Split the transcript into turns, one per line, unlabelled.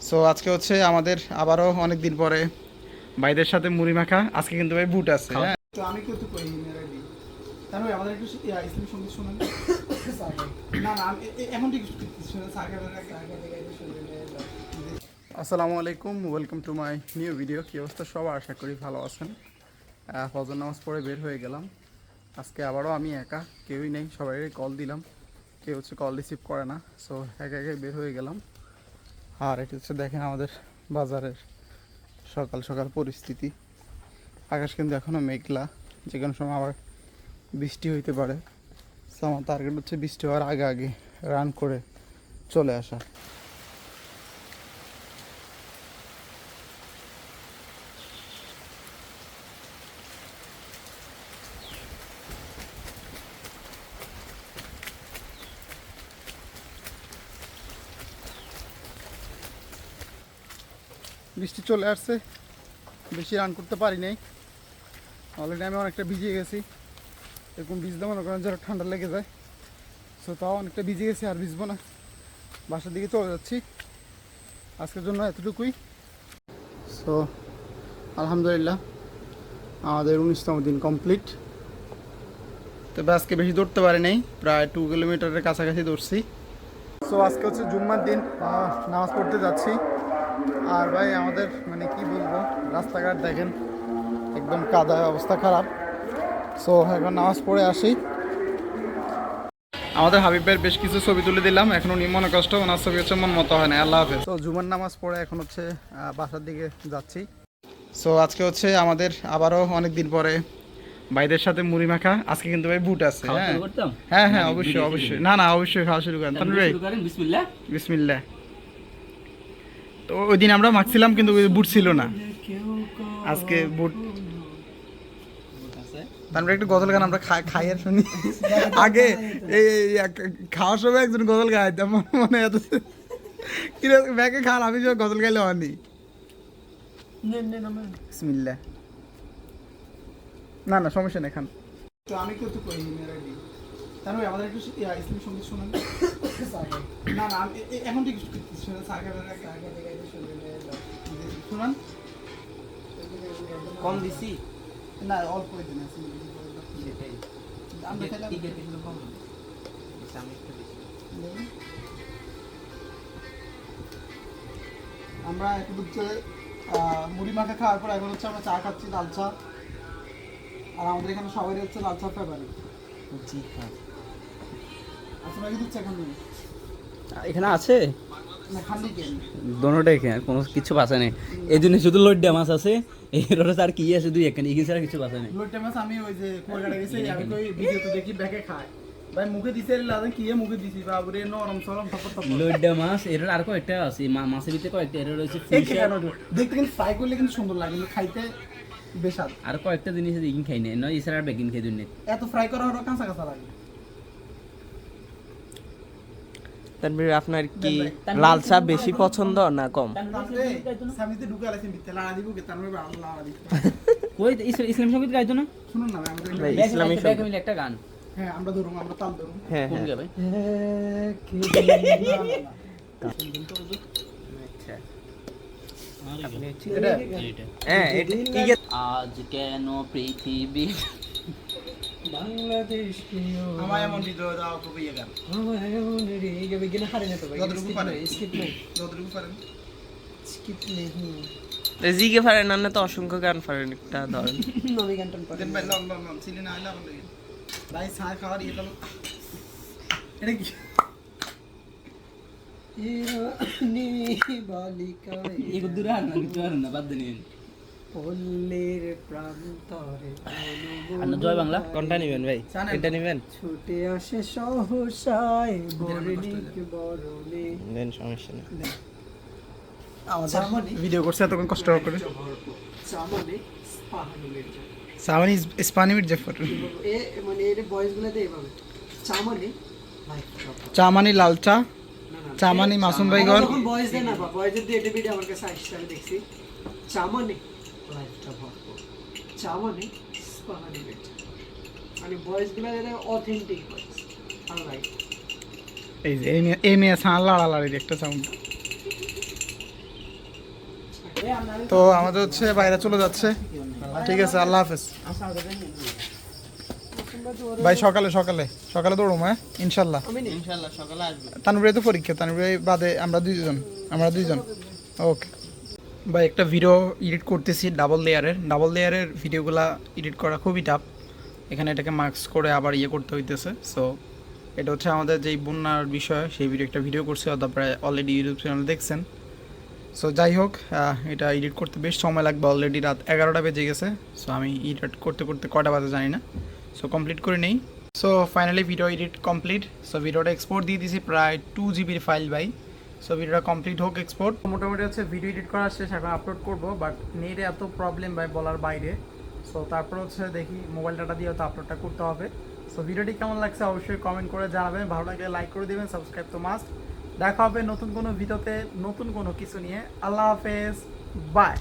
So আজকে হচ্ছে আমাদের আবারও অনেক দিন পরে ভাইদের সাথে মুড়ি মাখা। আজকে কিন্তু ভাই বুট আছে, হ্যাঁ। তো আমি কিন্তু করি রেডি। তাহলে আমাদের একটু ইসলামিক সঙ্গীত শোনান। না না এখন ঠিক শুনেন আসসালামু আলাইকুম, welcome to my new video. কী অবস্থা সবার, আশা করি ভালো আছেন। ফজর নামাজ পড়ে বের হয়ে গেলাম। আজকে আবারও আমি একা, কেউই নেই, সবাই কল দিলাম, কেউ হচ্ছে কল রিসিভ করে না। সো একা একাই বের হয়ে গেলাম। আর এটা হচ্ছে দেখেন আমাদের বাজারের সকাল সকাল পরিস্থিতি। আকাশ কিন্তু এখনও মেঘলা, যে কোনো সময় আবার বৃষ্টি হইতে পারে। সো আমার টার্গেট হচ্ছে বৃষ্টি হওয়ার আগে আগে রান করে চলে আসা। বৃষ্টি চলে আসছে, বেশি রান করতে পারি নাই। অলরেডি আমি অনেকটা ভিজে গেছি। এরকম ভিজলে মনে করেন যারা ঠান্ডা লেগে যায়। সো তাও অনেকটা ভিজে গেছি, আর ভিজবো না, বাসার দিকে চলে যাচ্ছি। আজকের জন্য এতটুকুই। সো আলহামদুলিল্লাহ আমাদের 19তম দিন কমপ্লিট। তবে আজকে বেশি দৌড়তে পারি নাই, প্রায় 2 কিলোমিটারের কাছাকাছি দৌড়ছি। সো আজকে হচ্ছে জুম্মার দিন, নামাজ পড়তে যাচ্ছি। আর ভাই আমাদের মানে কি বলবো, রাস্তাঘাট দেখেন একদম কাদায় অবস্থা খারাপ। সো এখন নামাজ পড়ে আসি। আমাদের হাবিবের বেশ কিছু ছবি তুলে দিলাম, এখনো মনে কষ্ট, ওনার ছবি হচ্ছে মন মতো হয় না। আল্লাহ হাফেজ। তো জুমার নামাজ পড়ে এখন হচ্ছে বাসার দিকে যাচ্ছি। সো আজকে হচ্ছে আমাদের আবারও অনেক দিন পরে ভাইদের সাথে মুড়ি মাখা। আজকে কিন্তু ভাই বুট আছে, হ্যাঁ হ্যাঁ অবশ্যই অবশ্যই, না না অবশ্যই খাওয়া শুরু করেন। বিসমিল্লাহ বিসমিল্লাহ। তো ওই দিন আমরা মাখছিলাম কিন্তু বুট ছিল না, আজকে বুট। তারপরে একটু গজল গান আমরা খাই আর শুনি। আগে এই খাওয়ার সময় একজন গজল গাইতাম, মানে এত ব্যাগে খাল, আমি যে গজল গাইলে হয়নি। বিসমিল্লাহ। না না সমস্যা নেই, খান। তো আমি কিন্তু করি রেডি। তাহলে আমাদের একটু ইসলামিক সঙ্গীত শোনান। না না এখন ঠিক শুনেন, শোনান।
কম দিছি
না অল্প দিন আছে। আমরা একটু হচ্ছে মুড়ি মাখা খাওয়ার পর এখন হচ্ছে আমরা চা খাচ্ছি, লাল চা। আর আমাদের এখানে সবাই হচ্ছে লাল চা ফেভারিট। আপনারা কি দিচ্ছে এখন?
এখানে আছে
না খালি কেন
দোনোটাই কেন, কোনো কিছু বাঁচা নেই। এই জন্য শুধু লোড্ডা মাছ আছে, এর আর কি আছে দুই এখানে, এগিয়ে ছাড়া কিছু বাঁচা নেই।
লোটে মাছ আমি ওই যে কুয়াকাটা গেছি, আমি কই ভিডিওতে দেখি ব্যাকে খায় ভাই, মুখে দিছে লাদা কি মুখে দিছি বাবুরে, নরম সরম থপর থপর
লোড্ডা মাছ এর আর কয়েকটা আছে, মাছের ভিতরে কয়েকটা এর রয়েছে।
দেখতে কিন্তু ফ্রাই করলে কিন্তু সুন্দর লাগে, কিন্তু খাইতে বেশাদ।
আর কয়েকটা জিনিস ইগিন খাই না, নয় এছাড়া আর বেগিন খাই দুনিয়া।
এত ফ্রাই করা হলো কাঁচা কাঁচা লাগে।
তানভীর, আপনার কি লাল চা বেশি পছন্দ না কম?
সামিতে ঢুকে আলাইছেন ভিতরে লাগা দিব কে তার মানে আল্লাহ আলাইহি।
কই ইসলাম সঙ্গীত গাইতো না?
শুনুন না আমাদের
ভাই ইসলামী
ব্যাগ মিলে একটা গান।
হ্যাঁ আমরা ধরুম, আমরা তাল ধরুম।
হ্যাঁ
কোন
হ্যাঁ
গাবে?
হ্যাঁ
আজ কেন পৃথিবী
বাংলাদেশ প্রিয়
আমায় এমন হৃদয় দাও কবি গান।
আমায় এমন রেগে বেগিনে হারে না তো ভাই,
যতটুকু পারেন
স্কিপ নেই,
যতটুকু পারেন
স্কিপ নেই। জিগে পারেন না তো অসংখ্য গান পারেন, একটা ধরেন নবী গানটা পারেন।
দেন ভাই লং লং লং চিনি না আইলা বলে ভাই চা খাওয়ার ইয়ে দাও। এটা কি
ইরানি বালিকা
এগো দূরে আর না, কিছু আর না, বাদ দেন।
পল্লীর প্রান্তরে
আর না জয় বাংলা
কোনটা নেবেন ভাই? এটা নেবেন? ছুটে আসে সহসায় বরণিক বরণে। দেন, সমস্যা নেই।
আমাদের ভিডিও করছে এতক্ষণ কষ্ট করে।
চামনে স্পাহানি মির্জা,
সামানি ইসপানি মির্জাফর,
এ মানে এর ভয়েস গুলোতে এভাবে চামনে
চামানি লাল চা, চামানি মাসুম ভাইগর।
যখন ভয়েস দেয় না, বা ভয়েসের দিয়ে এটা ভিডিও আমার কাছে আসছে, আমি দেখছি। চামনে লাইফটা ভরপুর, চামনে স্পাহানি মির্জা, মানে ভয়েস গুলো এর অথেন্টিক ভয়েস। আর লাইক
এই যে এই মেয়ে সাঁ লাড়ালাড়ি একটা সাউন্ড।
চামনে লাইফটা ভরপুর, চামনে স্পাহানি মির্জা, মানে ভয়েস গুলো এর অথেন্টিক ভয়েস। আর লাইক।
তো আমাদের হচ্ছে বাইরে চলে যাচ্ছে। ঠিক আছে, আল্লাহ হাফেজ ভাই। সকালে সকালে সকালে দৌড়ো, হ্যাঁ ইনশাল্লাহ। তানভীর তো পরীক্ষা, তানভীর বাদে আমরা দুইজন। ওকে ভাই, একটা ভিডিও এডিট করতেছি ডাবল লেয়ারের ভিডিওগুলা এডিট করা খুবই টাফ। এখানে এটাকে মার্কস করে আবার করতে হইতেছে। সো এটা হচ্ছে আমাদের যেই বন্যার বিষয়, সেই একটা ভিডিও করছি, আপনারা অলরেডি ইউটিউব চ্যানেল দেখছেন। সো যাই হোক, এটা এডিট করতে বেশ সময় লাগবে। অলরেডি রাত 11টা বেজে গেছে। সো আমি এডিট করতে কটা বাজে জানি না। সো কমপ্লিট করে নেই। So finally video edit complete. So ভিডিওটা এক্সপোর্ট দিয়ে দিয়েছি প্রায় 2 GB ফাইল ভাই। সো ভিডিওটা কমপ্লিট হোক এক্সপোর্ট। মোটামুটি হচ্ছে ভিডিও এডিট করা শেষ, এখন আপলোড করবো, বাট নেটে এত প্রবলেম ভাই বলার বাইরে। সো তারপর হচ্ছে দেখি মোবাইল ডাটা দিয়ে হয়তো আপলোডটা করতে হবে। সো ভিডিওটি কেমন লাগছে অবশ্যই কমেন্ট করে জানাবেন, ভালো লাগলে লাইক করে দেবেন, সাবস্ক্রাইব তো মাস্ট। দেখা হবে নতুন কোনো ভিডিওতে নতুন কোনো কিছু নিয়ে। আল্লাহ হাফেজ, বাই।